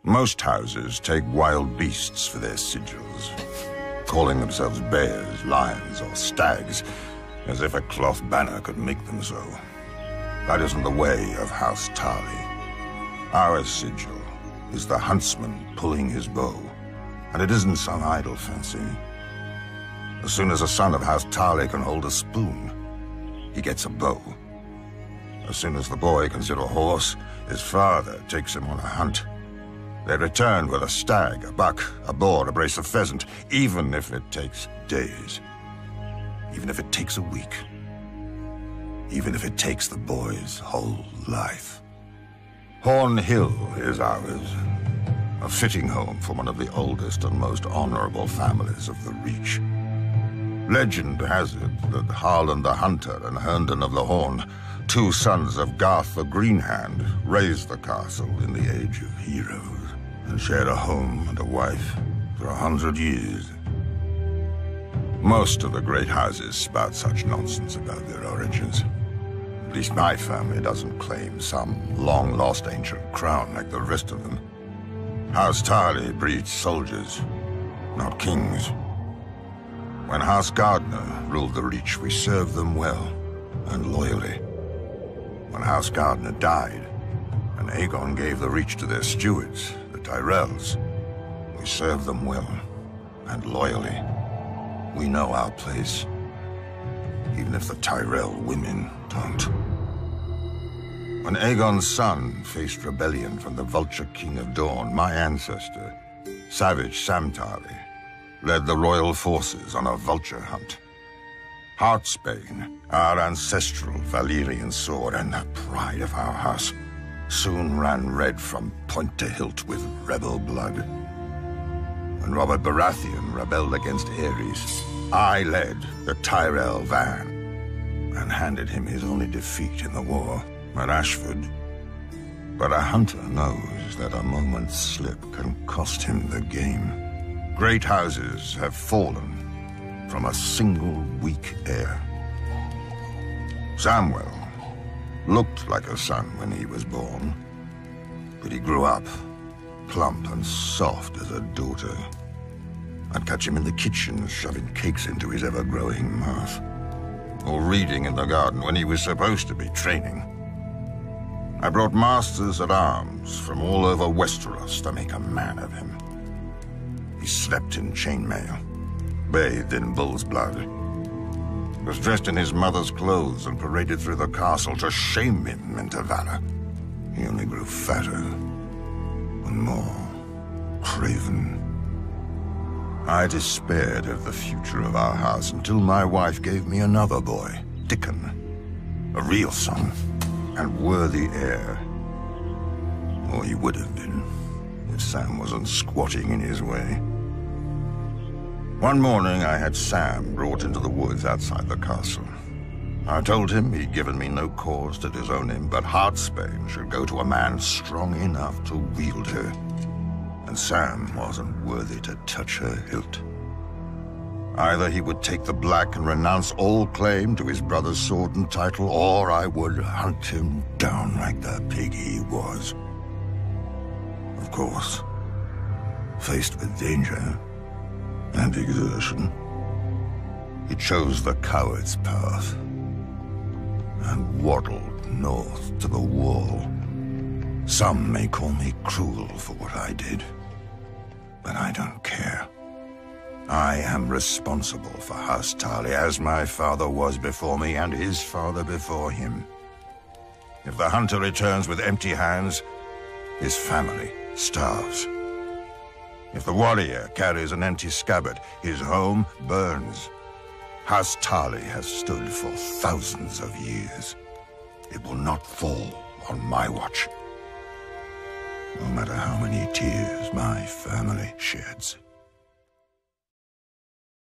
Most houses take wild beasts for their sigils, calling themselves bears, lions, or stags, as if a cloth banner could make them so. That isn't the way of House Tarly. Our sigil is the huntsman pulling his bow, and it isn't some idle fancy. As soon as a son of House Tarly can hold a spoon, he gets a bow. As soon as the boy can sit a horse, his father takes him on a hunt. They return with a stag, a buck, a boar, a brace of pheasant, even if it takes days. Even if it takes a week. Even if it takes the boy's whole life. Horn Hill is ours. A fitting home for one of the oldest and most honorable families of the Reach. Legend has it that Harlan the Hunter and Herndon of the Horn, two sons of Garth the Greenhand, raised the castle in the Age of Heroes, and shared a home and a wife for 100 years. Most of the great houses spout such nonsense about their origins. At least my family doesn't claim some long-lost ancient crown like the rest of them. House Tarly breeds soldiers, not kings. When House Gardner ruled the Reach, we served them well and loyally. When House Gardner died, and Aegon gave the Reach to their stewards, the Tyrells, we served them well and loyally. We know our place, even if the Tyrell women don't. When Aegon's son faced rebellion from the Vulture King of Dawn, my ancestor, Savage Sam Tarly, led the royal forces on a vulture hunt. Heartsbane, our ancestral Valyrian sword and the pride of our house, soon ran red from point to hilt with rebel blood. When Robert Baratheon rebelled against Aerys, I led the Tyrell van and handed him his only defeat in the war at Ashford. But a hunter knows that a moment's slip can cost him the game. Great houses have fallen from a single weak heir. Samwell looked like a son when he was born, but he grew up plump and soft as a daughter. I'd catch him in the kitchen shoving cakes into his ever-growing mouth, or reading in the garden when he was supposed to be training. I brought masters at arms from all over Westeros to make a man of him. He slept in chainmail, bathed in bull's blood, was dressed in his mother's clothes and paraded through the castle to shame him into valor. He only grew fatter and more craven. I despaired of the future of our house until my wife gave me another boy, Dickon, a real son and worthy heir. Or he would have been, if Sam wasn't squatting in his way. One morning I had Sam brought into the woods outside the castle. I told him he'd given me no cause to disown him, but Heartsbane should go to a man strong enough to wield her. And Sam wasn't worthy to touch her hilt. Either he would take the black and renounce all claim to his brother's sword and title, or I would hunt him down like the pig he was. Of course, faced with danger and exertion, he chose the coward's path and waddled north to the wall. Some may call me cruel for what I did, but I don't care. I am responsible for House Tarly, as my father was before me and his father before him. If the hunter returns with empty hands, his family starves. If the warrior carries an empty scabbard, his home burns. House Tarly has stood for thousands of years. It will not fall on my watch, no matter how many tears my family sheds.